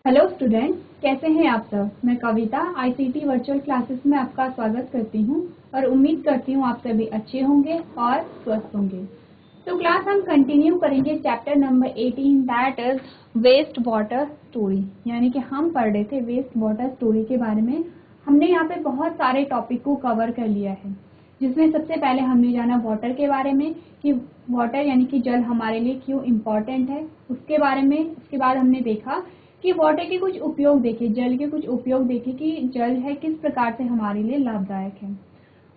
Hello students, कैसे हैं आप सब। मैं कविता आईसीटी वर्चुअल क्लासेस में आपका स्वागत करती हूं और उम्मीद करती हूं आप सभी अच्छे होंगे और स्वस्थ होंगे। तो क्लास हम कंटिन्यू करेंगे chapter number 18 that is waste water story. यानी कि हम पढ़ रहे थे वेस्ट वाटर स्टोरी के बारे में। हमने यहाँ पे बहुत सारे टॉपिक को कवर कर लिया है, जिसमें सबसे पहले हमने जाना वाटर के बारे में कि वाटर यानी कि जल हमारे लिए क्यों इम्पोर्टेंट है उसके बारे में। उसके बाद हमने देखा कि वाटर के कुछ उपयोग देखे, जल के कुछ उपयोग देखे कि जल है किस प्रकार से हमारे लिए लाभदायक है।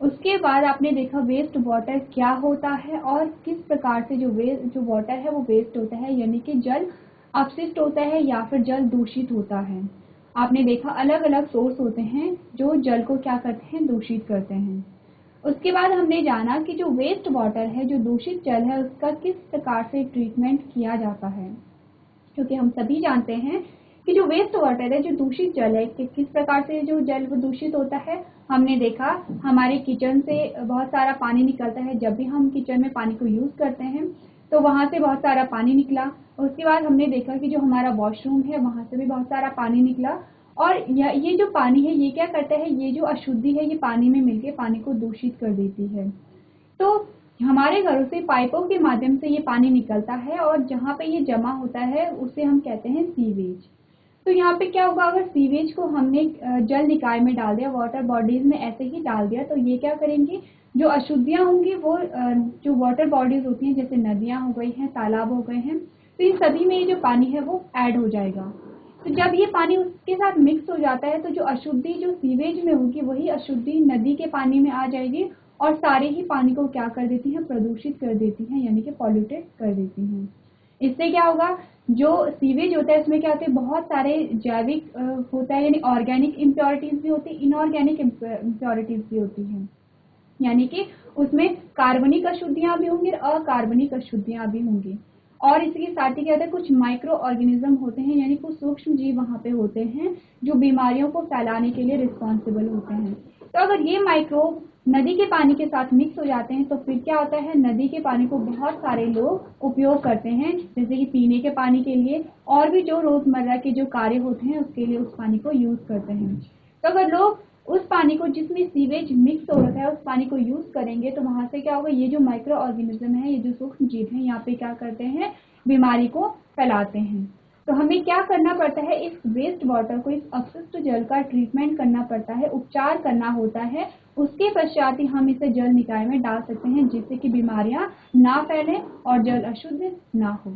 उसके बाद आपने देखा वेस्ट वाटर क्या होता है और किस प्रकार से जो वाटर है वो वेस्ट होता है, यानी कि जल अपशिष्ट होता है या फिर जल दूषित होता है। आपने देखा अलग अलग सोर्स होते हैं जो जल को क्या करते हैं, दूषित करते हैं। उसके बाद हमने जाना कि जो वेस्ट वाटर है, जो दूषित जल है, उसका किस प्रकार से ट्रीटमेंट किया जाता है, क्योंकि हम सभी जानते हैं कि जो वेस्ट वाटर है, जो दूषित जल है, कि किस प्रकार से जो जल वो दूषित होता है। हमने देखा हमारे किचन से बहुत सारा पानी निकलता है। जब भी हम किचन में पानी को यूज करते हैं तो वहां से बहुत सारा पानी निकला। उसके बाद हमने देखा कि जो हमारा वॉशरूम है वहां से भी बहुत सारा पानी निकला और ये जो पानी है ये क्या करता है, ये जो अशुद्धि है ये पानी में मिलके पानी को दूषित कर देती है। तो हमारे घरों से पाइपों के माध्यम से ये पानी निकलता है और जहाँ पे ये जमा होता है उसे हम कहते हैं सीवेज। तो यहाँ पे क्या होगा, अगर सीवेज को हमने जल निकाय में डाल दिया, वाटर बॉडीज में ऐसे ही डाल दिया, तो ये क्या करेंगी, जो अशुद्धियां होंगी वो जो वाटर बॉडीज होती हैं जैसे नदियां हो गई हैं, तालाब हो गए हैं, तो इन सभी में ये जो पानी है वो ऐड हो जाएगा। तो जब ये पानी उसके साथ मिक्स हो जाता है तो जो अशुद्धि जो सीवेज में होगी वही अशुद्धि नदी के पानी में आ जाएगी और सारे ही पानी को क्या कर देती हैं, प्रदूषित कर देती हैं, यानी कि पॉल्यूटेड कर देती हैं। इससे क्या होगा, जो सीवेज होता है इसमें क्या होते हैं, बहुत सारे जैविक होता है, यानी ऑर्गेनिक इम्प्योरिटीज भी होती है, इनऑर्गेनिक इम्प्योरिटीज भी होती हैं। यानी कि उसमें कार्बनिक अशुद्धियां भी होंगी और अकार्बनिक अशुद्धियां भी होंगी। और इसके साथ ही क्या होता है, कुछ माइक्रो ऑर्गेनिज्म होते हैं, यानी कुछ सूक्ष्म जीव वहां पे होते हैं जो बीमारियों को फैलाने के लिए रिस्पॉन्सिबल होते हैं। तो अगर ये माइक्रोब नदी के पानी के साथ मिक्स हो जाते हैं तो फिर क्या होता है, नदी के पानी को बहुत सारे लोग उपयोग करते हैं, जैसे कि पीने के पानी के लिए और भी जो रोजमर्रा के जो कार्य होते हैं उसके लिए उस पानी को यूज करते हैं। तो अगर लोग उस पानी को जिसमें सीवेज मिक्स हो रखा है उस पानी को यूज करेंगे तो वहां से क्या होगा, ये जो माइक्रो ऑर्गेनिज्म है, ये जो सूक्ष्म जीव है, यहाँ पे क्या करते हैं, बीमारी को फैलाते हैं। तो हमें क्या करना पड़ता है, इस वेस्ट वाटर को, इस अपशिष्ट जल का ट्रीटमेंट करना पड़ता है, उपचार करना होता है। उसके पश्चात ही हम इसे जल निकाय में डाल सकते हैं जिससे कि बीमारियां ना फैले और जल अशुद्ध ना हो।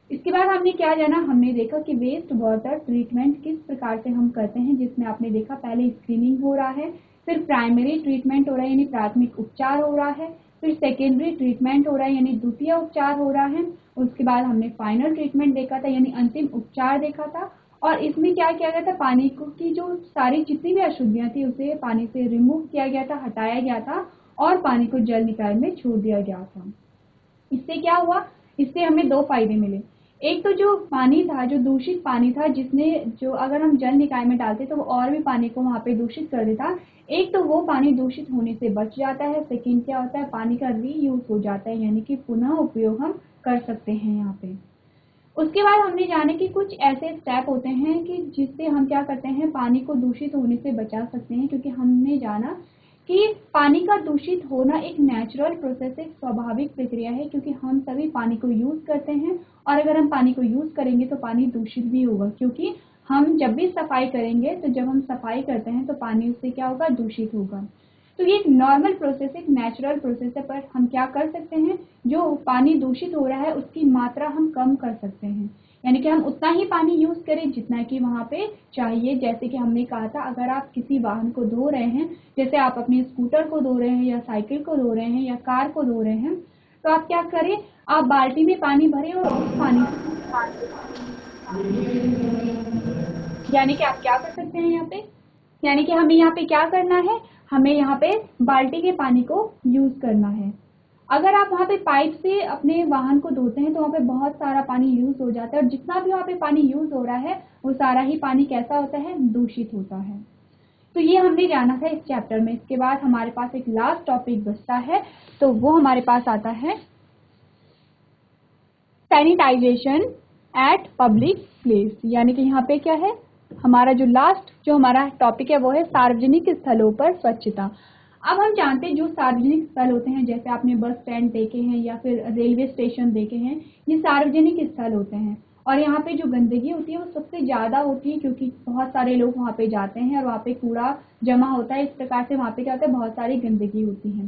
इसके बाद हमने क्या जाना, हमने देखा कि वेस्ट वाटर ट्रीटमेंट किस प्रकार से हम करते हैं, जिसमें आपने देखा पहले स्क्रीनिंग हो रहा है, फिर प्राइमरी ट्रीटमेंट हो रहा है यानी प्राथमिक उपचार हो रहा है, फिर सेकेंडरी ट्रीटमेंट हो रहा है यानी द्वितीय उपचार हो रहा है। उसके बाद हमने फाइनल ट्रीटमेंट देखा था यानी अंतिम उपचार देखा था। और इसमें क्या किया गया था, पानी को की जो सारी जितनी भी अशुद्धियां थी उसे पानी से रिमूव किया गया था, हटाया गया था और पानी को जल निकाय में छोड़ दिया गया था। इससे क्या हुआ, इससे हमें दो फायदे मिले। एक तो जो पानी था, जो दूषित पानी था, जिसने जो अगर हम जल निकाय में डालते तो वो और भी पानी को वहां पे दूषित कर देता, एक तो वो पानी दूषित होने से बच जाता है। सेकंड क्या होता है, पानी का रीयूज हो जाता है, यानी कि पुनः उपयोग हम कर सकते हैं यहाँ पे। उसके बाद हमने जाने कि कुछ ऐसे स्टेप होते हैं कि जिससे हम क्या करते हैं, पानी को दूषित होने से बचा सकते हैं, क्योंकि हमने जाना कि पानी का दूषित होना एक नेचुरल प्रोसेस, एक स्वाभाविक प्रक्रिया है, क्योंकि हम सभी पानी को यूज करते हैं और अगर हम पानी को यूज करेंगे तो पानी दूषित भी होगा, क्योंकि हम जब भी सफाई करेंगे तो जब हम सफाई करते हैं तो पानी उससे क्या होगा, दूषित होगा। तो ये एक नॉर्मल प्रोसेस, एक नेचुरल प्रोसेस है, पर हम क्या कर सकते हैं, जो पानी दूषित हो रहा है उसकी मात्रा हम कम कर सकते हैं, यानी कि हम उतना ही पानी यूज करें जितना कि वहां पे चाहिए। जैसे कि हमने कहा था, अगर आप किसी वाहन को धो रहे हैं, जैसे आप अपने स्कूटर को धो रहे हैं या साइकिल को धो रहे हैं या कार को धो रहे हैं, तो आप क्या करें, आप बाल्टी में पानी भरें और उस पानी, यानी कि आप क्या कर सकते हैं यहाँ पे, यानी कि हमें यहाँ पे क्या करना है, हमें यहाँ पे बाल्टी के पानी को यूज करना है। अगर आप वहाँ पे पाइप से अपने वाहन को धोते हैं तो वहाँ पे बहुत सारा पानी यूज हो जाता है और जितना भी वहाँ पे पानी यूज हो रहा है वो सारा ही पानी कैसा होता है, दूषित होता है। तो ये हमने जाना था इस चैप्टर में। इसके बाद हमारे पास एक लास्ट टॉपिक बचता है, तो वो हमारे पास आता है सैनिटाइजेशन एट पब्लिक प्लेस, यानी कि यहाँ पे क्या है, हमारा जो लास्ट जो हमारा टॉपिक है वो है सार्वजनिक स्थलों पर स्वच्छता। अब हम जानते हैं जो सार्वजनिक स्थल होते हैं, जैसे आपने बस स्टैंड देखे हैं या फिर रेलवे स्टेशन देखे हैं, ये सार्वजनिक स्थल होते हैं और यहाँ पे जो गंदगी होती है वो सबसे ज़्यादा होती है क्योंकि बहुत सारे लोग वहाँ पे जाते हैं और वहाँ पे कूड़ा जमा होता है। इस प्रकार से वहाँ पे क्या होता है, बहुत सारी गंदगी होती है।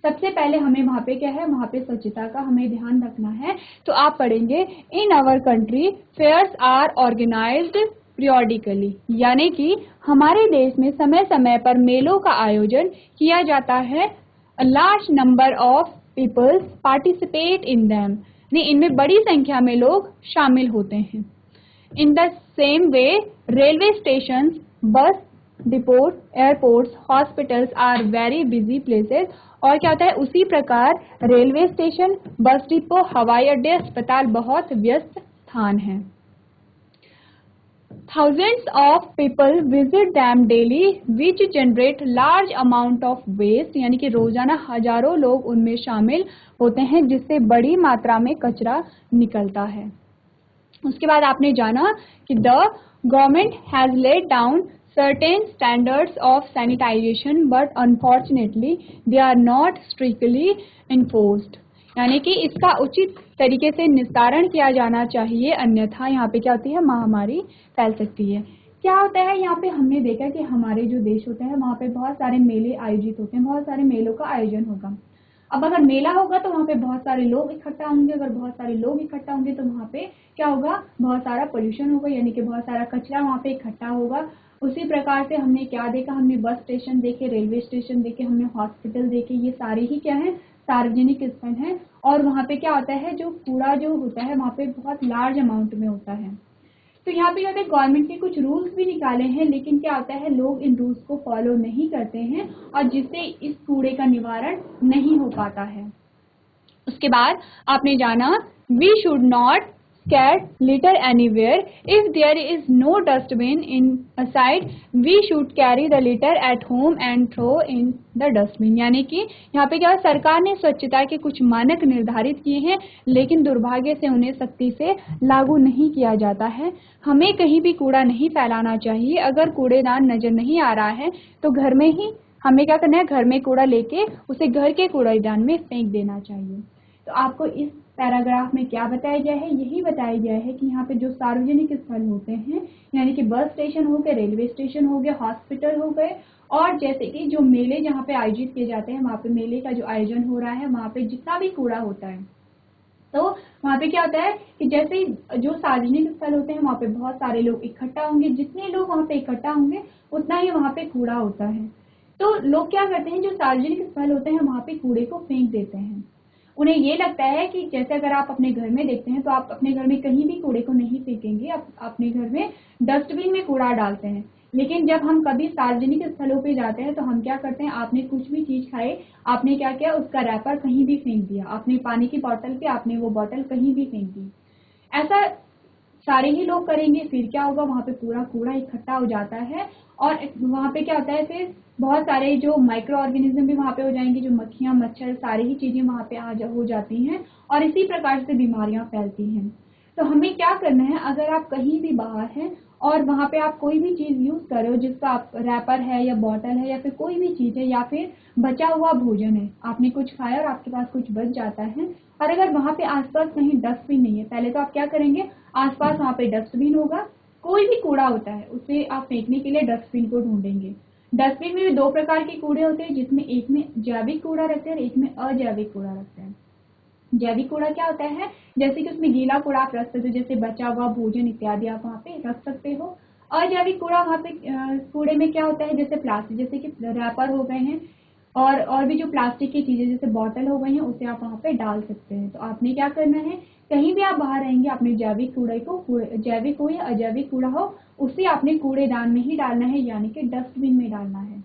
सबसे पहले हमें वहाँ पे क्या है, वहाँ पे स्वच्छता का हमें ध्यान रखना है। तो आप पढ़ेंगे in our country fairs are organized periodically, यानी कि हमारे देश में समय समय पर मेलों का आयोजन किया जाता है। A large number of peoples participate in them, इनमें बड़ी संख्या में लोग शामिल होते हैं। In the same way railway station, bus depot, airports, hospitals are very busy places, और क्या होता है, उसी प्रकार रेलवे स्टेशन, बस डिपो, हवाई अड्डे, अस्पताल बहुत व्यस्त स्थान हैं। Thousands of people visit them daily, which generate large amount of waste, यानी कि रोजाना हजारों लोग उनमें शामिल होते हैं जिससे बड़ी मात्रा में कचरा निकलता है। उसके बाद आपने जाना कि the government has laid down certain standards of sanitization but unfortunately they are not strictly enforced, यानी कि इसका उचित तरीके से निस्तारण किया जाना चाहिए, अन्यथा यहाँ पे क्या होती है, महामारी फैल सकती है। क्या होता है, यहाँ पे हमने देखा कि हमारे जो देश होता है वहाँ पे बहुत सारे मेले आयोजित होते हैं, बहुत सारे मेलों का आयोजन होगा। अब अगर मेला होगा तो वहाँ पे बहुत सारे लोग इकट्ठा होंगे, अगर बहुत सारे लोग इकट्ठा होंगे तो वहाँ पे क्या होगा, बहुत सारा पोल्यूशन होगा, यानी कि बहुत सारा कचरा वहाँ पे इकट्ठा होगा। उसी प्रकार से हमने क्या देखा, हमने बस स्टेशन देखे, रेलवे स्टेशन देखे, हमने हॉस्पिटल देखे, ये सारे ही क्या है, सार्वजनिक स्थल हैं। और वहाँ पे क्या होता है, जो कूड़ा जो होता है वहाँ पे बहुत लार्ज अमाउंट में होता है। तो यहाँ पे क्या होता है, गवर्नमेंट के कुछ रूल्स भी निकाले हैं, लेकिन क्या होता है, लोग इन रूल्स को फॉलो नहीं करते हैं और जिससे इस कूड़े का निवारण नहीं हो पाता है। उसके बाद आपने जाना we should not scatter litter anywhere. If there is no dustbin in a side, we should carry the litter at home and throw in the dustbin. यानी कि यहाँ पे क्या, सरकार ने स्वच्छता के कुछ मानक निर्धारित किए हैं, लेकिन दुर्भाग्य से उन्हें सख्ती से लागू नहीं किया जाता है। हमें कहीं भी कूड़ा नहीं फैलाना चाहिए। अगर कूड़ेदान नजर नहीं आ रहा है तो घर में ही हमें क्या करना है, घर में कूड़ा लेके उसे घर के कूड़ेदान में फेंक देना चाहिए। तो आपको इस पैराग्राफ में क्या बताया गया है, यही बताया गया है कि यहाँ पे जो सार्वजनिक स्थल होते हैं, यानी कि बस स्टेशन हो गए, रेलवे स्टेशन हो गए, हॉस्पिटल हो गए, और जैसे कि जो मेले जहाँ पे आयोजित किए जाते हैं, वहाँ पे मेले का जो आयोजन हो रहा है, वहाँ पे जितना भी कूड़ा होता है, तो वहाँ पे क्या होता है कि जैसे जो सार्वजनिक स्थल होते हैं वहाँ पे बहुत सारे लोग इकट्ठा होंगे, जितने लोग वहाँ पे इकट्ठा होंगे उतना ही वहाँ पे कूड़ा होता है। तो लोग क्या करते हैं, जो सार्वजनिक स्थल होते हैं वहाँ पे कूड़े को फेंक देते हैं। उन्हें ये लगता है कि जैसे अगर आप अपने घर में देखते हैं तो आप अपने घर में कहीं भी कूड़े को नहीं फेंकेंगे, आप अपने घर में डस्टबिन में कूड़ा डालते हैं। लेकिन जब हम कभी सार्वजनिक स्थलों पे जाते हैं तो हम क्या करते हैं, आपने कुछ भी चीज खाए, आपने क्या किया, उसका रैपर कहीं भी फेंक दिया, आपने पानी की बोतल पे आपने वो बोतल कहीं भी फेंक दी। ऐसा सारे ही लोग करेंगे, फिर क्या होगा, वहाँ पे पूरा कूड़ा इकट्ठा हो जाता है और वहाँ पे क्या होता है, फिर बहुत सारे जो माइक्रो ऑर्गेनिज्म भी वहाँ पे हो जाएंगे, जो मक्खियाँ, मच्छर, सारी ही चीजें वहाँ पे हो जाती हैं और इसी प्रकार से बीमारियां फैलती हैं। तो हमें क्या करना है, अगर आप कहीं भी बाहर हैं और वहाँ पे आप कोई भी चीज यूज कर रहे हो, जिसका आप रैपर है या बॉटल है या फिर कोई भी चीज है या फिर बचा हुआ भोजन है, आपने कुछ खाया और आपके पास कुछ बच जाता है, और अगर वहाँ पे आसपास कहीं डस्टबिन नहीं है, पहले तो आप क्या करेंगे, आसपास वहाँ पे डस्टबिन होगा, कोई भी कूड़ा होता है उसे आप फेंकने के लिए डस्टबिन को ढूंढेंगे। डस्टबिन में भी दो प्रकार के कूड़े होते हैं, जिसमें एक में जैविक कूड़ा रखते हैं और एक में अजैविक कूड़ा रखते हैं। जैविक कूड़ा क्या होता है, जैसे कि उसमें गीला कूड़ा आप रख सकते हो, जैसे बचा हुआ भोजन इत्यादि आप वहाँ पे रख सकते हो। अजैविक कूड़ा वहाँ पे कूड़े में क्या होता है, जैसे प्लास्टिक, जैसे कि रैपर हो गए हैं और भी जो प्लास्टिक की चीजें जैसे बॉटल हो गई हैं, उसे आप वहाँ पे डाल सकते हैं। तो आपने क्या करना है, कहीं भी आप बाहर रहेंगे, आपने जैविक कूड़े को, जैविक हो या अजैविक कूड़ा हो, उसे आपने कूड़ेदान में ही डालना है, यानी कि डस्टबिन में डालना है।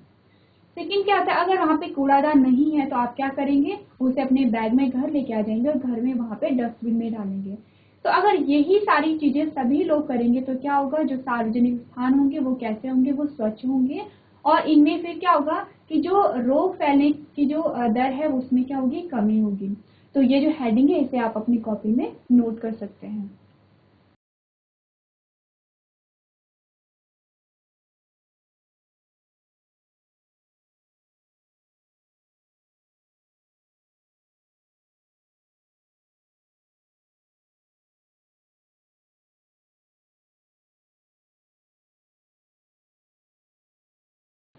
लेकिन क्या होता है, अगर वहाँ पे कूड़ादान नहीं है तो आप क्या करेंगे, उसे अपने बैग में घर लेके आ जाएंगे और घर में वहाँ पे डस्टबिन में डालेंगे। तो अगर यही सारी चीजें सभी लोग करेंगे तो क्या होगा, जो सार्वजनिक स्थान होंगे वो कैसे होंगे, वो स्वच्छ होंगे, और इनमें फिर क्या होगा कि जो रोग फैलने की जो दर है उसमें क्या होगी, कमी होगी। तो ये जो हेडिंग है इसे आप अपनी कॉपी में नोट कर सकते हैं।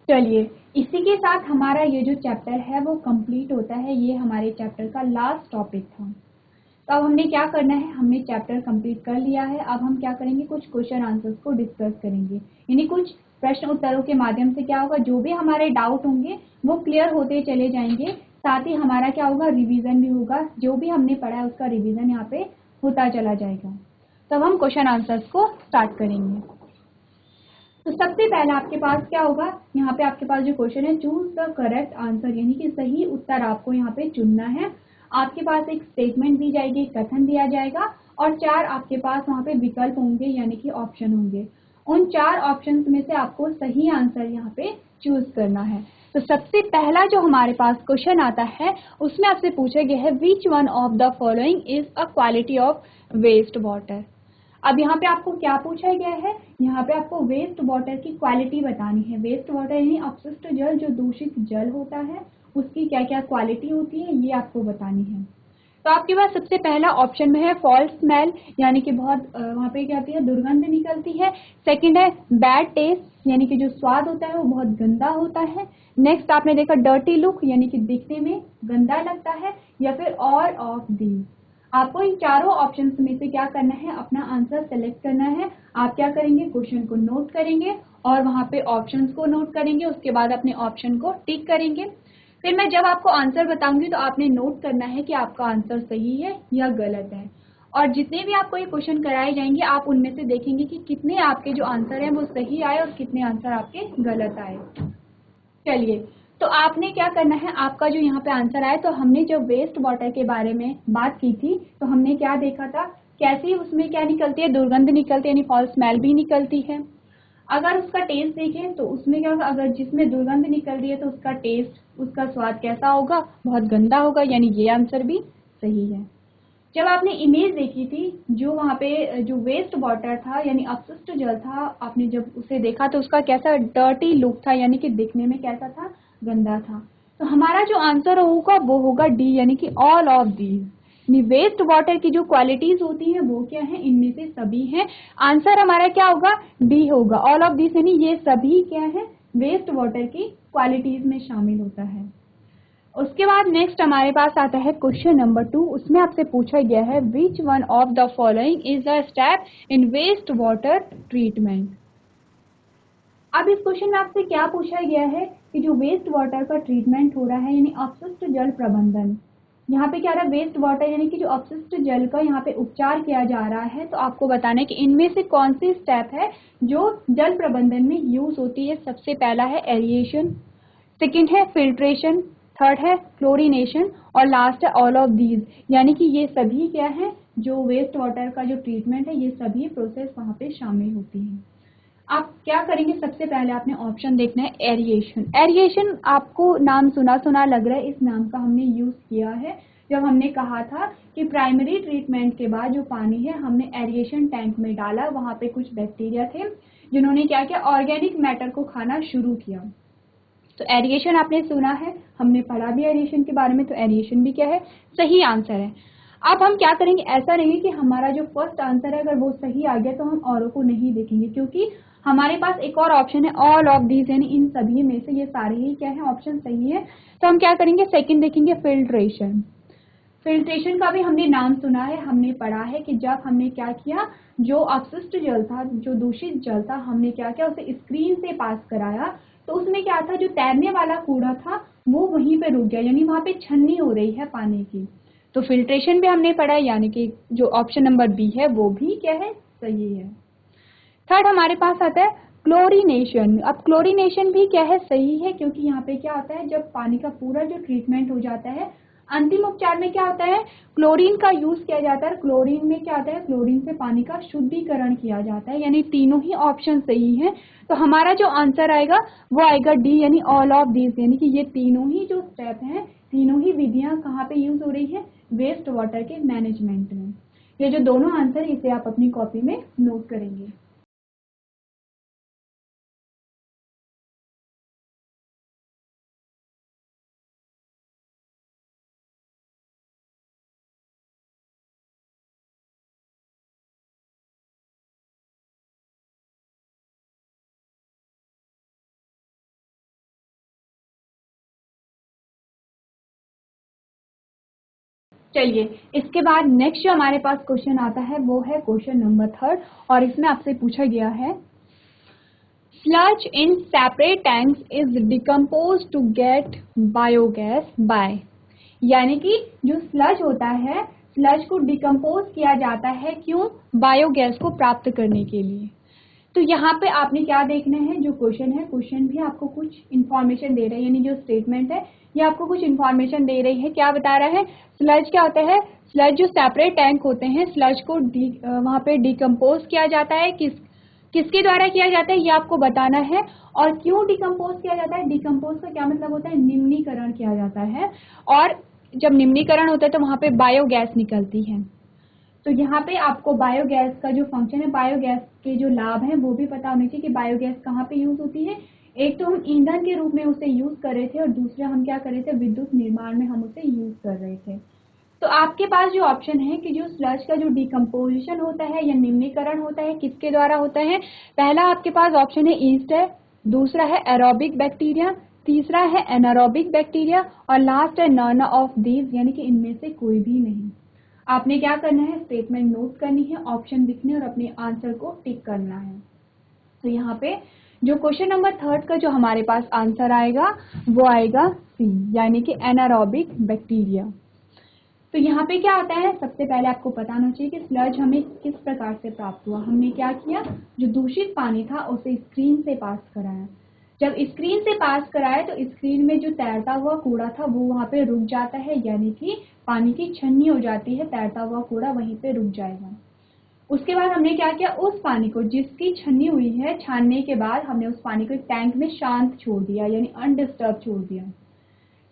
चलिए, इसी के साथ हमारा ये जो चैप्टर है वो कंप्लीट होता है। ये हमारे चैप्टर का लास्ट टॉपिक था। तो अब हमने क्या करना है, हमने चैप्टर कंप्लीट कर लिया है। अब हम क्या करेंगे, कुछ क्वेश्चन आंसर्स को डिस्कस करेंगे, यानी कुछ प्रश्न उत्तरों के माध्यम से क्या होगा, जो भी हमारे डाउट होंगे वो क्लियर होते चले जाएंगे। साथ ही हमारा क्या होगा, रिवीजन भी होगा। जो भी हमने पढ़ा है उसका रिवीजन यहाँ पे होता चला जाएगा। तब हम क्वेश्चन आंसर्स को स्टार्ट करेंगे। तो सबसे पहला आपके पास क्या होगा, यहाँ पे आपके पास जो क्वेश्चन है, चूज द करेक्ट आंसर, यानी कि सही उत्तर आपको यहाँ पे चुनना है। आपके पास एक स्टेटमेंट दी जाएगी, कथन दिया जाएगा और 4 आपके पास वहाँ पे विकल्प होंगे, यानी कि ऑप्शन होंगे। उन 4 ऑप्शन में से आपको सही आंसर यहाँ पे चूज करना है। तो सबसे पहला जो हमारे पास क्वेश्चन आता है उसमें आपसे पूछा गया है, which one of the following is a quality of waste water. अब यहाँ पे आपको क्या पूछा गया है, यहाँ पे आपको वेस्ट वाटर की क्वालिटी बतानी है। वेस्ट वाटर यानी अपशिष्ट जल, जो दूषित जल होता है, उसकी क्या क्या क्वालिटी होती है ये आपको बतानी है। तो आपके पास सबसे पहला ऑप्शन में है फॉल स्मेल, यानी कि बहुत वहाँ पे क्या होती है, दुर्गंध निकलती है। सेकंड है बैड टेस्ट, यानी कि जो स्वाद होता है वो बहुत गंदा होता है। नेक्स्ट आपने देखा डर्टी लुक, यानी कि दिखने में गंदा लगता है। या फिर ऑल ऑफ दीज। आपको इन चारों ऑप्शंस में से क्या करना है, अपना आंसर सेलेक्ट करना है। आप क्या करेंगे, क्वेश्चन को नोट करेंगे और वहां पे ऑप्शंस को नोट करेंगे। उसके बाद अपने ऑप्शन को टिक करेंगे। फिर मैं जब आपको आंसर बताऊंगी तो आपने नोट करना है कि आपका आंसर सही है या गलत है। और जितने भी आपको ये क्वेश्चन कराए जाएंगे, आप उनमें से देखेंगे कि कितने आपके जो आंसर हैं वो सही आए और कितने आंसर आपके गलत आए। चलिए, तो आपने क्या करना है, आपका जो यहाँ पे आंसर आया, तो हमने जब वेस्ट वाटर के बारे में बात की थी तो हमने क्या देखा था, कैसी उसमें क्या निकलती है, दुर्गंध निकलती है, यानी फॉल स्मेल भी निकलती है। अगर उसका टेस्ट देखें तो उसमें क्या होगा, अगर जिसमें दुर्गंध निकल रही है तो उसका टेस्ट, उसका स्वाद कैसा होगा, बहुत गंदा होगा, यानी ये आंसर भी सही है। जब आपने इमेज देखी थी, जो वहाँ पे जो वेस्ट वाटर था यानी अपशिष्ट जल था, आपने जब उसे देखा तो उसका कैसा डर्टी लुक था, यानी कि दिखने में कैसा था, गंदा था। तो हमारा जो आंसर होगा वो होगा डी, यानी कि all of these. Waste water की जो क्वालिटीज होती हैं वो क्या है, इनमें से सभी हैं। आंसर हमारा क्या होगा, डी होगा। ऑल ऑफ दिस यानी ये सभी क्या है, वेस्ट वाटर की क्वालिटीज में शामिल होता है। उसके बाद नेक्स्ट हमारे पास आता है क्वेश्चन नंबर 2। उसमें आपसे पूछा गया है, which one of the following is the step in waste water treatment. अब इस क्वेश्चन में आपसे क्या पूछा गया है कि जो वेस्ट वाटर का ट्रीटमेंट हो रहा है, यानी अपशिष्ट जल प्रबंधन, यहाँ पे क्या रहा है, वेस्ट वाटर यानी कि जो अपशिष्ट जल का यहाँ पे उपचार किया जा रहा है। तो आपको बताना है कि इनमें से कौन सी स्टेप है जो जल प्रबंधन में यूज होती है। सबसे पहला है एरिएशन, सेकेंड है फिल्ट्रेशन, थर्ड है क्लोरीनेशन और लास्ट है ऑल ऑफ दीज। यानी कि ये सभी क्या है, जो वेस्ट वाटर का जो ट्रीटमेंट है, ये सभी प्रोसेस वहाँ पे शामिल होती हैं। आप क्या करेंगे, सबसे पहले आपने ऑप्शन देखना है एरिएशन। एरिएशन आपको नाम सुना सुना लग रहा है, इस नाम का हमने यूज किया है जब हमने कहा था कि प्राइमरी ट्रीटमेंट के बाद जो पानी है हमने एरिएशन टैंक में डाला। वहाँ पे कुछ बैक्टीरिया थे जिन्होंने क्या किया, ऑर्गेनिक मैटर को खाना शुरू किया। तो एरिएशन आपने सुना है, हमने पढ़ा भी एरिएशन के बारे में। तो एरिएशन भी क्या है, सही आंसर है। अब हम क्या करेंगे, ऐसा नहीं कि हमारा जो फर्स्ट आंसर है अगर वो सही आ गया तो हम औरों को नहीं देखेंगे, क्योंकि हमारे पास एक और ऑप्शन है ऑल ऑफ दीज, यानी इन सभी में से ये सारे ही क्या है, ऑप्शन सही है। तो हम क्या करेंगे, सेकंड देखेंगे फिल्ट्रेशन। फिल्ट्रेशन का भी हमने नाम सुना है, हमने पढ़ा है कि जब हमने क्या किया, जो अपशिष्ट जल था, जो दूषित जल था, हमने क्या किया, उसे स्क्रीन से पास कराया। तो उसमें क्या था, जो तैरने वाला कूड़ा था वो वहीं पे रुक गया, यानी वहां पे छन्नी हो रही है पानी की। तो फिल्ट्रेशन भी हमने पढ़ा है, यानी कि जो ऑप्शन नंबर बी है वो भी क्या है, सही है। थर्ड हमारे पास आता है क्लोरीनेशन। अब क्लोरीनेशन भी क्या है, सही है, क्योंकि यहाँ पे क्या होता है, जब पानी का पूरा जो ट्रीटमेंट हो जाता है, अंतिम उपचार में क्या होता है, क्लोरीन का यूज किया जाता है। क्लोरीन में क्या होता है, क्लोरीन से पानी का शुद्धिकरण किया जाता है। यानी तीनों ही ऑप्शन सही हैं। तो हमारा जो आंसर आएगा वो आएगा डी, यानी ऑल ऑफ दीज। यानी कि ये तीनों ही जो स्टेप हैं, तीनों ही विधियां कहाँ पे यूज हो रही है, वेस्ट वाटर के मैनेजमेंट में। ये जो दोनों आंसर, इसे आप अपनी कॉपी में नोट करेंगे। चलिए, इसके बाद नेक्स्ट जो हमारे पास क्वेश्चन आता है वो है क्वेश्चन नंबर 3 और इसमें आपसे पूछा गया है sludge in separate tanks is decomposed to get biogas by, यानी कि जो स्लज होता है, स्लज को डिकम्पोज किया जाता है, क्यों? बायोगैस को प्राप्त करने के लिए। तो यहाँ पे आपने क्या देखना है, जो क्वेश्चन है, क्वेश्चन भी आपको कुछ इन्फॉर्मेशन दे रहा है, यानी जो स्टेटमेंट है ये आपको कुछ इन्फॉर्मेशन दे रही है। क्या बता रहा है? स्लज क्या होता है? स्लज जो सेपरेट टैंक होते हैं, स्लज को वहाँ पे डिकम्पोज किया जाता है, किसके द्वारा किया जाता है ये आपको बताना है। और क्यों डिकम्पोज किया जाता है? डिकम्पोज का क्या मतलब होता है? निम्नीकरण किया जाता है, और जब निम्नीकरण होता है तो वहाँ पे बायोगैस निकलती है। तो यहाँ पे आपको बायोगैस का जो फंक्शन है, बायोगैस के जो लाभ हैं वो भी पता होने चाहिए कि बायोगैस कहाँ पे यूज होती है। एक तो हम ईंधन के रूप में उसे यूज कर रहे थे, और दूसरा हम क्या कर रहे थे, विद्युत निर्माण में हम उसे यूज कर रहे थे। तो आपके पास जो ऑप्शन है कि जो स्लज का जो डिकम्पोजिशन होता है या निम्नीकरण होता है, किसके द्वारा होता है? पहला आपके पास ऑप्शन है ईस्ट है, दूसरा है एरोबिक बैक्टीरिया, तीसरा है एनारोबिक बैक्टीरिया, और लास्ट है नन ऑफ दीज, यानी कि इनमें से कोई भी नहीं। आपने क्या करना है? स्टेटमेंट नोट करनी है, ऑप्शन लिखने और अपने आंसर को टिक करना है। तो यहाँ पे जो क्वेश्चन नंबर 3 का जो हमारे पास आंसर आएगा वो आएगा सी, यानी कि एनारोबिक बैक्टीरिया। तो यहाँ पे क्या आता है, सबसे पहले आपको पता होना चाहिए कि स्लज हमें किस प्रकार से प्राप्त हुआ। हमने क्या किया, जो दूषित पानी था उसे स्क्रीन से पास कराया। जब स्क्रीन से पास कराए तो स्क्रीन में जो तैरता हुआ कूड़ा था वो वहाँ पे रुक जाता है, यानी कि पानी की छन्नी हो जाती है, तैरता हुआ कूड़ा वहीं पे रुक जाएगा। उसके बाद हमने क्या किया, उस पानी को जिसकी छन्नी हुई है, छानने के बाद हमने उस पानी को एक टैंक में शांत छोड़ दिया, यानी अनडिस्टर्ब छोड़ दिया।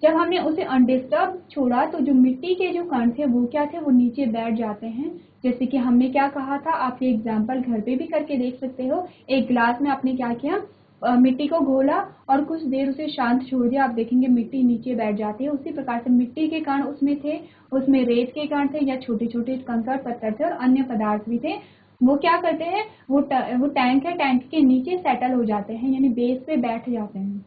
जब हमने उसे अनडिस्टर्ब छोड़ा तो जो मिट्टी के जो कण थे वो क्या थे, वो नीचे बैठ जाते हैं। जैसे कि हमने क्या कहा था, आप ये एग्जाम्पल घर पे भी करके देख सकते हो। एक ग्लास में आपने क्या किया, मिट्टी को घोला और कुछ देर उसे शांत छोड़ दिया, आप देखेंगे मिट्टी नीचे बैठ जाती है। उसी प्रकार से मिट्टी के कण उसमें थे, उसमें रेत के कण थे या छोटे छोटे कंकड़ पत्थर थे और अन्य पदार्थ भी थे। वो क्या करते हैं, वो टैंक है, टैंक के नीचे सेटल हो जाते हैं, यानी बेस पे बैठ जाते हैं।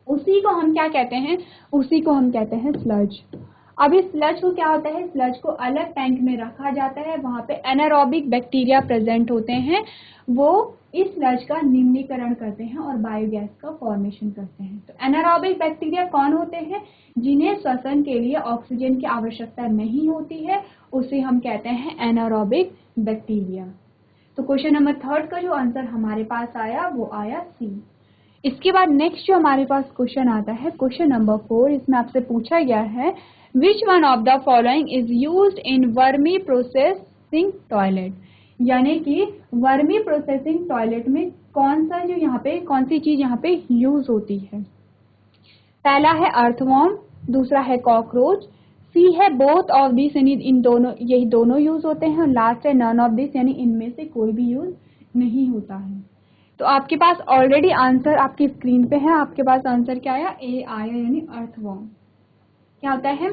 उसी को हम क्या कहते हैं, उसी को हम कहते हैं स्लज। अब इस स्लज को क्या होता है, स्लज को अलग टैंक में रखा जाता है, वहां पे एनारोबिक बैक्टीरिया प्रेजेंट होते हैं, वो इस स्लज का निम्नीकरण करते हैं और बायोगैस का फॉर्मेशन करते हैं। तो एनारोबिक बैक्टीरिया कौन होते हैं? जिन्हें श्वसन के लिए ऑक्सीजन की आवश्यकता नहीं होती है, उसे हम कहते हैं एनारोबिक बैक्टीरिया। तो क्वेश्चन नंबर 3 का जो आंसर हमारे पास आया वो आया सी। इसके बाद नेक्स्ट जो हमारे पास क्वेश्चन आता है, क्वेश्चन नंबर 4, इसमें आपसे पूछा गया है which one of the following is used in vermi processing toilet, यानी कि वर्मी प्रोसेसिंग टॉयलेट में कौन सा जो यहाँ पे, कौन सी चीज यहाँ पे यूज होती है? पहला है अर्थवॉर्म, दूसरा है कॉकरोच, सी है बोथ ऑफ दिस, यानी इन दोनों, यही दोनों यूज होते हैं, और लास्ट है नन ऑफ दिस, यानी इनमें से कोई भी यूज नहीं होता है। तो आपके पास ऑलरेडी आंसर आपकी स्क्रीन पे है, आपके पास आंसर क्या आया, ए आया, यानी अर्थवॉर्म। क्या होता है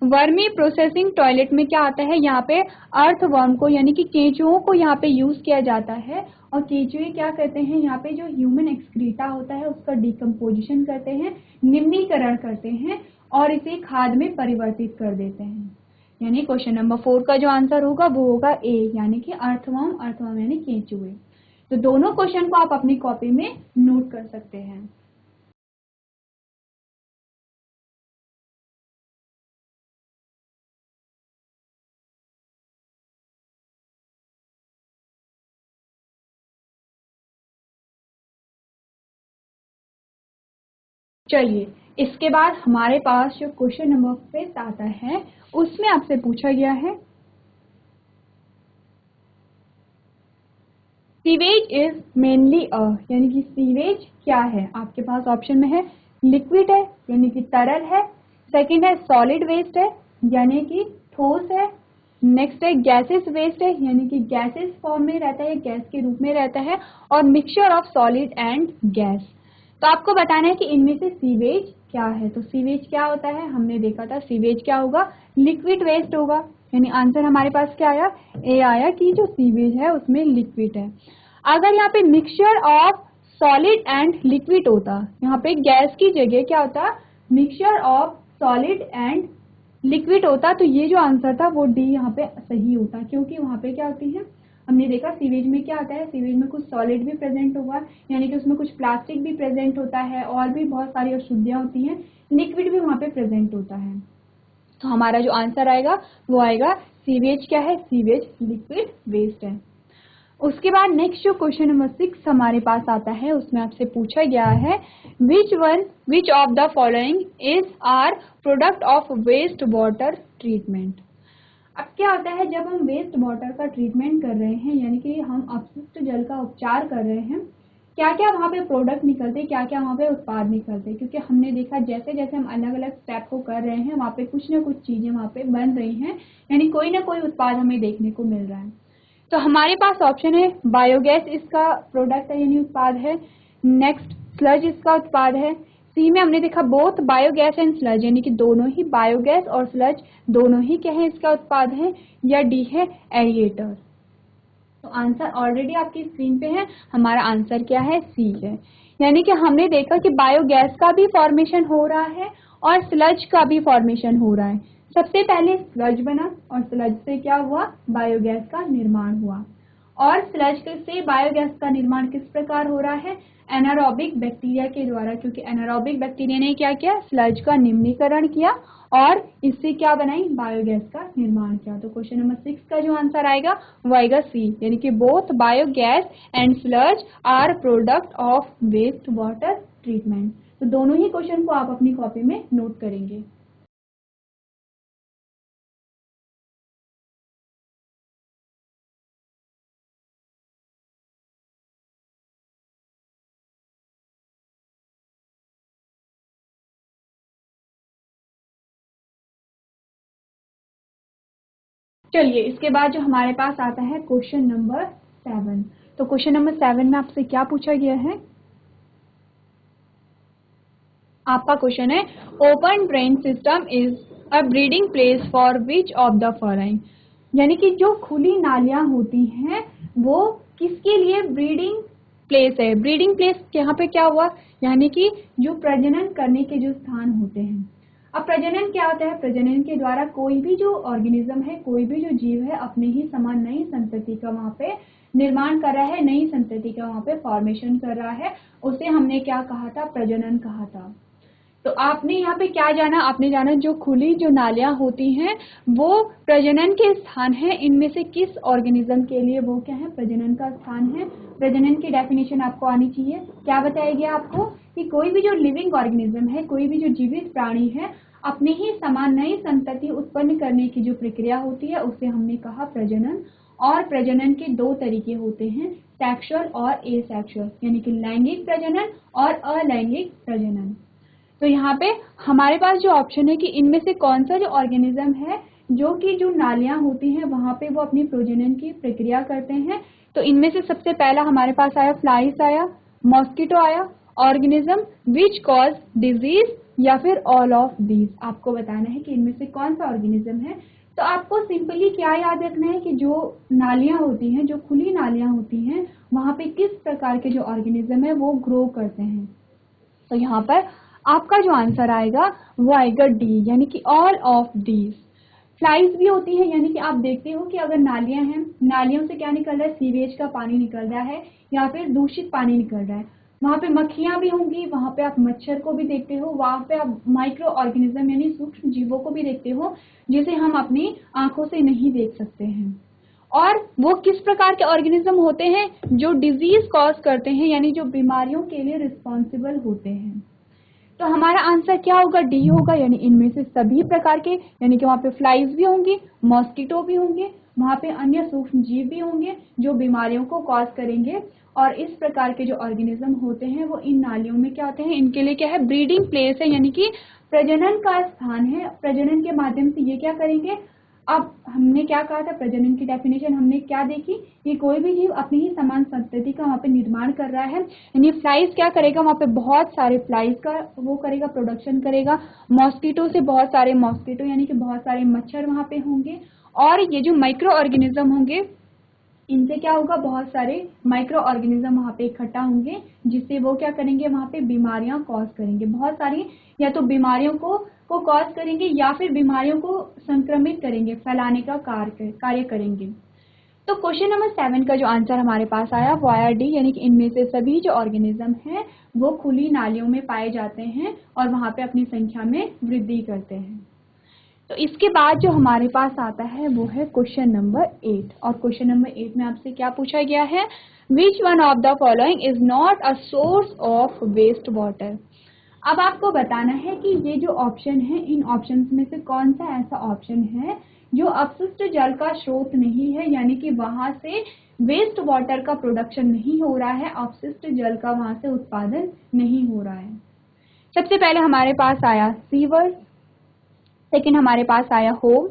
वर्मी प्रोसेसिंग टॉयलेट में, क्या आता है यहाँ पे अर्थवॉर्म को, यानी कि केंचुओं को यहाँ पे यूज किया जाता है। और केंचुए क्या करते हैं, यहाँ पे जो ह्यूमन एक्सक्रीटा होता है उसका डिकम्पोजिशन करते हैं, निम्नीकरण करते हैं और इसे खाद में परिवर्तित कर देते हैं। यानी क्वेश्चन नंबर 4 का जो आंसर होगा वो होगा ए, यानी कि अर्थवॉर्म, अर्थवॉर्म यानी केंचुए। तो दोनों क्वेश्चन को आप अपनी कॉपी में नोट कर सकते हैं। चलिए, इसके बाद हमारे पास जो क्वेश्चन नंबर 5 आता है उसमें आपसे पूछा गया है सीवेज इज मेनली यानी कि सीवेज क्या है? आपके पास ऑप्शन में है लिक्विड है, यानी कि तरल है, सेकंड है सॉलिड वेस्ट है, यानी कि ठोस है, नेक्स्ट है गैसेस वेस्ट है, यानी कि गैसेस फॉर्म में रहता है, गैस के रूप में रहता है, और mixture of solid and gas. तो आपको बताना है कि इनमें से सीवेज क्या है। तो सीवेज क्या होता है, हमने देखा था सीवेज क्या होगा, लिक्विड वेस्ट होगा, यानी आंसर हमारे पास क्या आया, ए आया कि जो सीवेज है उसमें लिक्विड है। अगर यहाँ पे mixture of solid and liquid होता, यहाँ पे गैस की जगह क्या होता, mixture of solid and liquid होता तो ये जो आंसर था वो डी यहाँ पे सही होता, क्योंकि वहाँ पे क्या होती है, हमने देखा सीवेज में क्या आता है, सीवेज में कुछ सॉलिड भी प्रेजेंट होगा, यानी कि उसमें कुछ प्लास्टिक भी प्रेजेंट होता है और भी बहुत सारी अशुद्धियाँ होती हैं, लिक्विड भी वहाँ पे प्रेजेंट होता है। तो हमारा जो आंसर आएगा वो आएगा सीवेज क्या है, सीवेज लिक्विड वेस्ट है। उसके बाद नेक्स्ट जो क्वेश्चन नंबर 6 हमारे पास आता है, उसमें आपसे पूछा गया है which of the following is are product of waste water treatment. अब क्या होता है, जब हम वेस्ट वाटर का ट्रीटमेंट कर रहे हैं, यानी कि हम अपशिष्ट जल का उपचार कर रहे हैं, क्या क्या वहाँ पे प्रोडक्ट निकलते, क्या क्या वहाँ पे उत्पाद निकलते, क्योंकि हमने देखा जैसे जैसे हम अलग अलग स्टेप को कर रहे हैं वहाँ पे कुछ ना कुछ चीजें वहाँ पे बन रही हैं, यानी कोई ना कोई उत्पाद हमें देखने को मिल रहा है। तो हमारे पास ऑप्शन है बायोगैस इसका प्रोडक्ट है यानी उत्पाद है, नेक्स्ट स्लज इसका उत्पाद है, सी में हमने देखा बोथ बायोगैस एंड स्लज यानी कि दोनों ही बायोगैस और स्लज दोनों ही क्या है इसका उत्पाद है, या डी है एरिएटर। तो आंसर ऑलरेडी आपकी स्क्रीन पे है, हमारा आंसर क्या है, सी है। यानी कि हमने देखा कि बायोगैस का भी फॉर्मेशन हो रहा है और स्लज का भी फॉर्मेशन हो रहा है। सबसे पहले स्लज बना और स्लज से क्या हुआ, बायोगैस का निर्माण हुआ। और स्लज से बायोगैस का निर्माण किस प्रकार हो रहा है, एनारोबिक बैक्टीरिया के द्वारा, क्योंकि एनारोबिक बैक्टीरिया ने क्या किया, स्लज का निम्नीकरण किया और इससे क्या बनाई, बायोगैस का निर्माण किया। तो क्वेश्चन नंबर 6 का जो आंसर आएगा वो आएगा सी, यानी कि both biogas and sludge are product of waste water treatment. तो दोनों ही क्वेश्चन को आप अपनी कॉपी में नोट करेंगे। चलिए इसके बाद जो हमारे पास आता है क्वेश्चन नंबर 7। तो क्वेश्चन नंबर 7 में आपसे क्या पूछा गया है, आपका क्वेश्चन है open drain system is a breeding place for which of the following. यानी कि जो खुली नालियां होती हैं वो किसके लिए ब्रीडिंग प्लेस है। ब्रीडिंग प्लेस यहाँ पे क्या हुआ, यानी कि जो प्रजनन करने के जो स्थान होते हैं। अब प्रजनन क्या होता है, प्रजनन के द्वारा कोई भी जो ऑर्गेनिज्म है, कोई भी जो जीव है अपने ही समान नई संतति का वहाँ पे निर्माण कर रहा है, नई संतति का वहाँ पे फॉर्मेशन कर रहा है, उसे हमने क्या कहा था, प्रजनन कहा था। तो आपने यहाँ पे क्या जाना, आपने जाना जो खुली जो नालियां होती हैं वो प्रजनन के स्थान है, इनमें से किस ऑर्गेनिज्म के लिए वो क्या है, प्रजनन का स्थान है। प्रजनन की डेफिनेशन आपको आनी चाहिए, क्या बताया गया आपको कि कोई भी जो लिविंग ऑर्गेनिज्म है, कोई भी जो जीवित प्राणी है, अपने ही समान नई संतति उत्पन्न करने की जो प्रक्रिया होती है उसे हमने कहा प्रजनन। और प्रजनन के दो तरीके होते हैं, सेक्सुअल और एसेक्सुअल, यानी कि लैंगिक प्रजनन और अलैंगिक प्रजनन। तो यहाँ पे हमारे पास जो ऑप्शन है कि इनमें से कौन सा जो ऑर्गेनिज्म है जो कि जो नालियां होती हैं वहां पे वो अपनी प्रजनन की प्रक्रिया करते हैं। तो इनमें से सबसे पहला हमारे पास आया फ्लाइस आया, मॉस्किटो आया, ऑर्गेनिज्म विच कॉज डिजीज, या फिर ऑल ऑफ दीज। आपको बताना है कि इनमें से कौन सा ऑर्गेनिज्म है। तो आपको सिंपली क्या याद रखना है कि जो नालियां होती हैं, जो खुली नालियां होती हैं, वहां पे किस प्रकार के जो ऑर्गेनिज्म है वो ग्रो करते हैं। तो यहाँ पर आपका जो आंसर आएगा वो आएगा डी, यानी कि ऑल ऑफ दीज। फ्लाइज भी होती है, यानी कि आप देखते हो कि अगर नालियां हैं, नालियों से क्या निकल रहा है, सीवेज का पानी निकल रहा है या फिर दूषित पानी निकल रहा है, वहां पे मक्खियां भी होंगी, वहां पे आप मच्छर को भी देखते हो, वहां पे आप माइक्रो ऑर्गेनिज्म यानी सूक्ष्म जीवों को भी देखते हो जिसे हम अपनी आंखों से नहीं देख सकते हैं। और वो किस प्रकार के ऑर्गेनिज्म होते हैं, जो डिजीज कॉज करते हैं, यानी जो बीमारियों के लिए रिस्पॉन्सिबल होते हैं। तो हमारा आंसर क्या होगा, डी होगा, यानी इनमें से सभी प्रकार के, यानी कि वहाँ पे फ्लाइज भी होंगी, मॉस्किटो भी होंगे, वहाँ पे अन्य सूक्ष्म जीव भी होंगे जो बीमारियों को कॉज करेंगे। और इस प्रकार के जो ऑर्गेनिज्म होते हैं वो इन नालियों में क्या होते हैं, इनके लिए क्या है, ब्रीडिंग प्लेस है, यानी कि प्रजनन का स्थान है। प्रजनन के माध्यम से ये क्या करेंगे, अब हमने क्या कहा था, प्रजनन की डेफिनेशन हमने क्या देखी कि कोई भी जीव अपनी ही समान संतति का वहाँ पे निर्माण कर रहा है, यानी फ्लाइज क्या करेगा, वहाँ पे बहुत सारे फ्लाइज का वो करेगा, प्रोडक्शन करेगा। मॉस्किटो से बहुत सारे मॉस्किटो यानी कि बहुत सारे मच्छर वहाँ पे होंगे। और ये जो माइक्रो ऑर्गेनिज्म होंगे इनसे क्या होगा, बहुत सारे माइक्रो ऑर्गेनिज्म वहाँ पे इकट्ठा होंगे, जिससे वो क्या करेंगे, वहाँ पे बीमारियां कॉज करेंगे, बहुत सारी, या तो बीमारियों को कॉज करेंगे या फिर बीमारियों को संक्रमित करेंगे, फैलाने का कार्य करेंगे। तो क्वेश्चन नंबर 7 का जो आंसर हमारे पास आया वो आया डी, यानी कि इनमें से सभी जो ऑर्गेनिज्म हैं वो खुली नालियों में पाए जाते हैं और वहाँ पे अपनी संख्या में वृद्धि करते हैं। तो इसके बाद जो हमारे पास आता है वो है क्वेश्चन नंबर 8, और क्वेश्चन नंबर 8 में आपसे क्या पूछा गया है, which one of the following is not a source of waste water. अब आपको बताना है कि ये जो ऑप्शन है, इन ऑप्शंस में से कौन सा ऐसा ऑप्शन है जो अपशिष्ट जल का स्रोत नहीं है, यानी कि वहां से वेस्ट वाटर का प्रोडक्शन नहीं हो रहा है, अपशिष्ट जल का वहां से उत्पादन नहीं हो रहा है। सबसे पहले हमारे पास आया सीवर, सेकंड हमारे पास आया होम,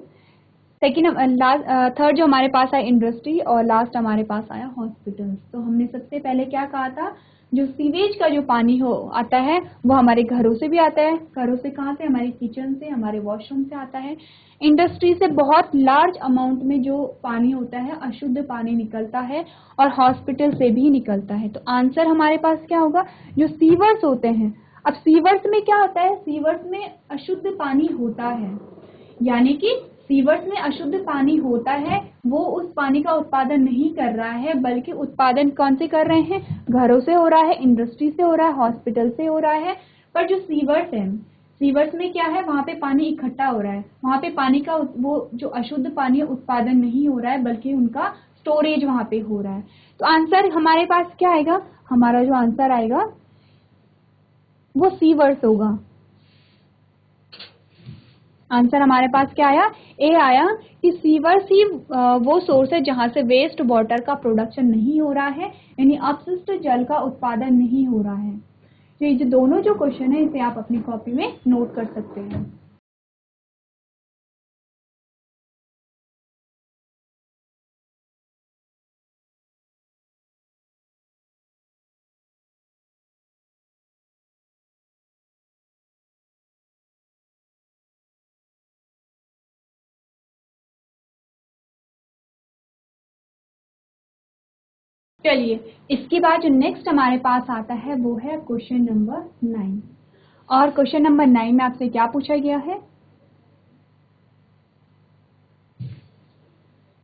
थर्ड जो हमारे पास आया इंडस्ट्री, और लास्ट हमारे पास आया हॉस्पिटल्स। तो हमने सबसे पहले क्या कहा था, जो सीवेज का जो पानी हो आता है वो हमारे घरों से भी आता है, घरों से कहाँ से, हमारे किचन से, हमारे वॉशरूम से आता है। इंडस्ट्री से बहुत लार्ज अमाउंट में जो पानी होता है, अशुद्ध पानी निकलता है, और हॉस्पिटल से भी निकलता है। तो आंसर हमारे पास क्या होगा, जो सीवर्स होते हैं। अब सीवर्स में क्या होता है, सीवर्स में अशुद्ध पानी होता है, यानी कि सीवर्स में अशुद्ध पानी होता है, वो उस पानी का उत्पादन नहीं कर रहा है, बल्कि उत्पादन कौन से कर रहे हैं, घरों से हो रहा है, इंडस्ट्री से हो रहा है, हॉस्पिटल से हो रहा है। पर जो सीवर्स है, सीवर्स में क्या है, वहां पे पानी इकट्ठा हो रहा है, वहां पे पानी का वो जो अशुद्ध पानी उत्पादन नहीं हो रहा है, बल्कि उनका स्टोरेज वहां पे हो रहा है। तो आंसर हमारे पास क्या आएगा, हमारा जो आंसर आएगा वो सीवर्स होगा। आंसर हमारे पास क्या आया, ए आया, कि सीवर्स ही वो सोर्स है जहां से वेस्ट वाटर का प्रोडक्शन नहीं हो रहा है, यानी अपशिष्ट जल का उत्पादन नहीं हो रहा है। तो ये जो दोनों जो क्वेश्चन है इसे आप अपनी कॉपी में नोट कर सकते हैं। चलिए, इसके बाद जो नेक्स्ट हमारे पास आता है वो है क्वेश्चन नंबर 9, और क्वेश्चन नंबर 9 में आपसे क्या पूछा गया है,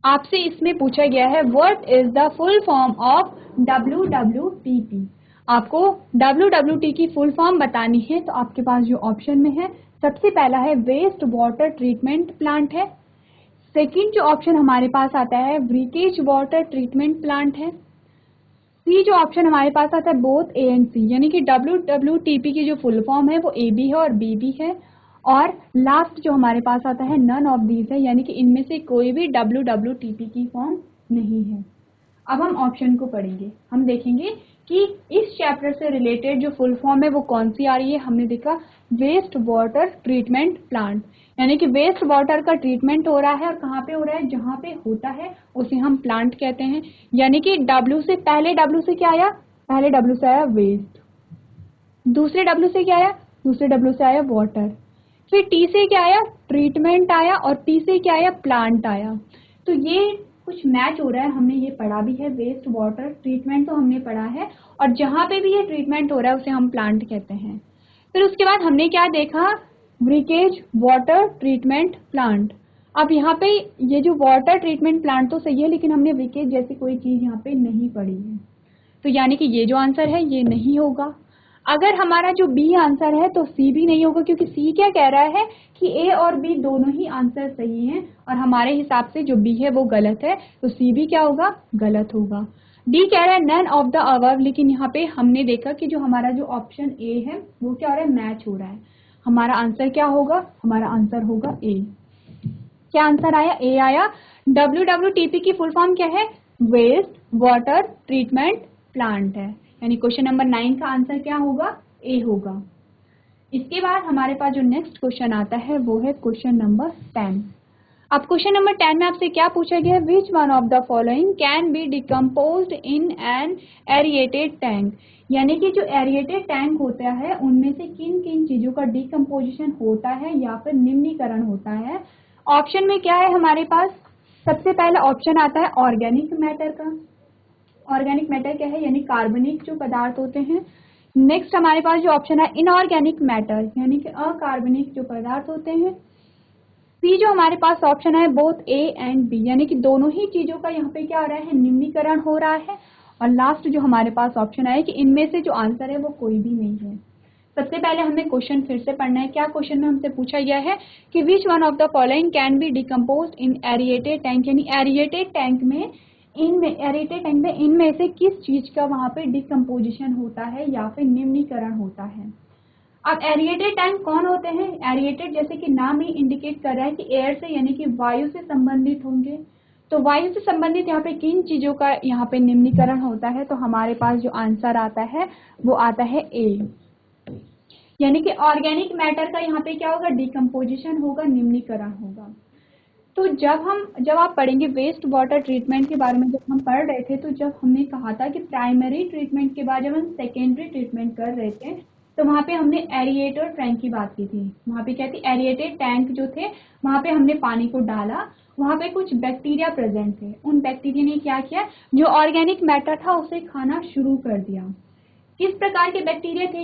आपसे इसमें पूछा गया है what is the full form of WWTP। आपको WWT की फुल फॉर्म बतानी है, तो आपके पास जो ऑप्शन में है, सबसे पहला है वेस्ट वाटर ट्रीटमेंट प्लांट है, सेकंड जो ऑप्शन हमारे पास आता है ब्रीकेज वाटर ट्रीटमेंट प्लांट है, सी जो ऑप्शन हमारे पास आता है बोथ ए एंड सी, यानी कि WWTP की जो फुल फॉर्म है वो ए भी है और बी भी है, और लास्ट जो हमारे पास आता है नन ऑफ दीज है, यानी कि इनमें से कोई भी WWTP की फॉर्म नहीं है। अब हम ऑप्शन को पढ़ेंगे, हम देखेंगे कि इस चैप्टर से रिलेटेड जो फुल फॉर्म है वो कौन सी आ रही है। हमने देखा वेस्ट वाटर ट्रीटमेंट प्लांट, यानी कि वेस्ट वाटर का ट्रीटमेंट हो रहा है, और कहाँ पे हो रहा है, जहाँ पे होता है उसे हम प्लांट कहते हैं। यानी कि W से पहले, W से क्या आया, पहले W से आया वेस्ट, दूसरे W से क्या आया, दूसरे W से आया वाटर, फिर T से क्या आया, ट्रीटमेंट आया, और P से क्या आया, प्लांट आया। तो ये कुछ मैच हो रहा है, हमने ये पढ़ा भी है, वेस्ट वाटर ट्रीटमेंट तो हमने पढ़ा है, और जहां पे भी ये ट्रीटमेंट हो रहा है उसे हम प्लांट कहते हैं। फिर उसके बाद हमने क्या देखा, ब्रिकेज वाटर ट्रीटमेंट प्लांट। अब यहाँ पे ये जो वाटर ट्रीटमेंट प्लांट तो सही है, लेकिन हमने ब्रिकेज जैसी कोई चीज यहाँ पे नहीं पढ़ी है, तो यानी कि ये जो आंसर है ये नहीं होगा। अगर हमारा जो बी आंसर है तो सी भी नहीं होगा, क्योंकि सी क्या कह रहा है कि ए और बी दोनों ही आंसर सही हैं, और हमारे हिसाब से जो बी है वो गलत है, तो सी भी क्या होगा, गलत होगा। डी कह रहा है नन ऑफ द अबव, लेकिन यहाँ पे हमने देखा कि जो हमारा जो ऑप्शन ए है वो क्या हो रहा है, मैच हो रहा है। हमारा आंसर क्या होगा, हमारा आंसर होगा ए। क्या आंसर आया, ए आया। WWTP की फुल फॉर्म क्या है, वेस्ट वाटर ट्रीटमेंट प्लांट है, यानी क्वेश्चन नंबर 9 का आंसर क्या होगा, ए होगा। इसके बाद हमारे पास जो नेक्स्ट क्वेश्चन आता है वो है क्वेश्चन नंबर 10। अब क्वेश्चन नंबर 10 में आपसे क्या पूछा गया है, which one of the following can be decomposed in an aerated tank, यानी कि जो एरिएटेड टैंक होता है उनमें से किन किन चीजों का डिकम्पोजिशन होता है या फिर निम्नीकरण होता है। ऑप्शन में क्या है हमारे पास, सबसे पहला ऑप्शन आता है ऑर्गेनिक मैटर का। ऑर्गेनिक मैटर क्या है, यानी कार्बनिक जो पदार्थ होते हैं। नेक्स्ट हमारे पास जो ऑप्शन है इनऑर्गेनिक मैटर, यानी कि अकार्बनिक जो पदार्थ होते हैं। सी जो हमारे पास ऑप्शन है बोथ ए एंड बी, यानी कि दोनों ही चीजों का यहाँ पे क्या हो रहा है, निम्नीकरण हो रहा है। और लास्ट जो हमारे पास ऑप्शन है कि इनमें से जो आंसर है वो कोई भी नहीं है। सबसे पहले हमें क्वेश्चन फिर से पढ़ना है। क्या क्वेश्चन में हमसे पूछा गया है कि विच one of the following can be decomposed in aerated tank, यानी एरिएटेड टैंक में इनमें से किस चीज का वहां पे डिकम्पोजिशन होता है या फिर निम्नीकरण होता है। अब एरिएटेड टैंक कौन होते हैं, एरिएटेड जैसे कि नाम ही इंडिकेट कर रहा है कि एयर से यानी कि वायु से संबंधित होंगे। तो वायु से संबंधित यहाँ पे किन चीजों का यहाँ पे निम्नीकरण होता है, तो हमारे पास जो आंसर आता है वो आता है ए, यानी कि ऑर्गेनिक मैटर का यहाँ पे क्या होगा, डिकम्पोजिशन होगा, निम्नीकरण होगा। तो जब आप पढ़ेंगे वेस्ट वाटर ट्रीटमेंट के बारे में, जब हम पढ़ रहे थे तो जब हमने कहा था कि प्राइमरी ट्रीटमेंट के बाद जब हम सेकेंडरी ट्रीटमेंट कर रहे थे तो वहां पे हमने एरिएटर टैंक की बात की थी। वहां पे क्या थी, एरिएटेड टैंक जो थे वहां पे हमने पानी को डाला, वहां पे कुछ बैक्टीरिया प्रेजेंट थे। उन बैक्टीरिया ने क्या किया, जो ऑर्गेनिक मैटर था उसे खाना शुरू कर दिया। किस प्रकार के बैक्टीरिया थे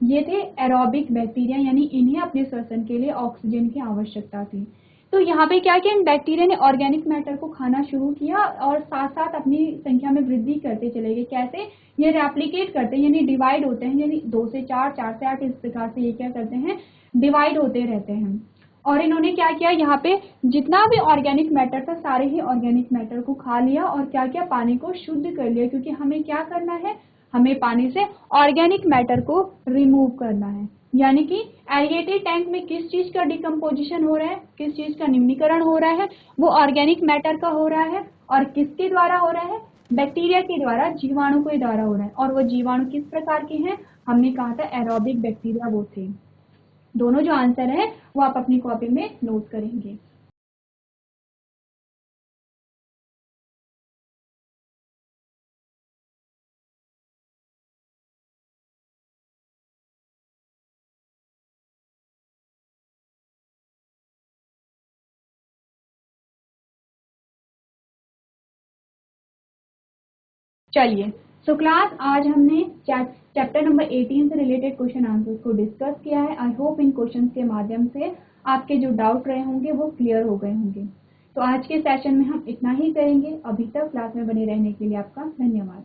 ये थे एरोबिक बैक्टीरिया, यानी इन्हें अपने श्वसन के लिए ऑक्सीजन की आवश्यकता थी। तो यहाँ पे क्या किया, इन बैक्टीरिया ने ऑर्गेनिक मैटर को खाना शुरू किया और साथ साथ अपनी संख्या में वृद्धि करते चले गए। कैसे, ये रेप्लिकेट करते हैं, यानी डिवाइड होते हैं, यानी 2 से 4, 4 से 8, इस प्रकार से ये क्या करते हैं, डिवाइड होते रहते हैं। और इन्होंने क्या किया, यहाँ पे जितना भी ऑर्गेनिक मैटर था सारे ही ऑर्गेनिक मैटर को खा लिया और क्या किया, पानी को शुद्ध कर लिया। क्योंकि हमें क्या करना है, हमें पानी से ऑर्गेनिक मैटर को रिमूव करना है। यानी कि एरिएटेड टैंक में किस चीज का डिकम्पोजिशन हो रहा है, किस चीज का निम्नीकरण हो रहा है, वो ऑर्गेनिक मैटर का हो रहा है। और किसके द्वारा हो रहा है, बैक्टीरिया के द्वारा, जीवाणु के द्वारा हो रहा है। और वो जीवाणु किस प्रकार के हैं, हमने कहा था एरोबिक बैक्टीरिया वो थे। दोनों जो आंसर है वो आप अपनी कॉपी में नोट करेंगे। चलिए, सो क्लास आज हमने चैप्टर नंबर 18 से रिलेटेड क्वेश्चन आंसर्स को डिस्कस किया है। आई होप इन क्वेश्चंस के माध्यम से आपके जो डाउट रहे होंगे वो क्लियर हो गए होंगे। तो आज के सेशन में हम इतना ही करेंगे। अभी तक क्लास में बने रहने के लिए आपका धन्यवाद।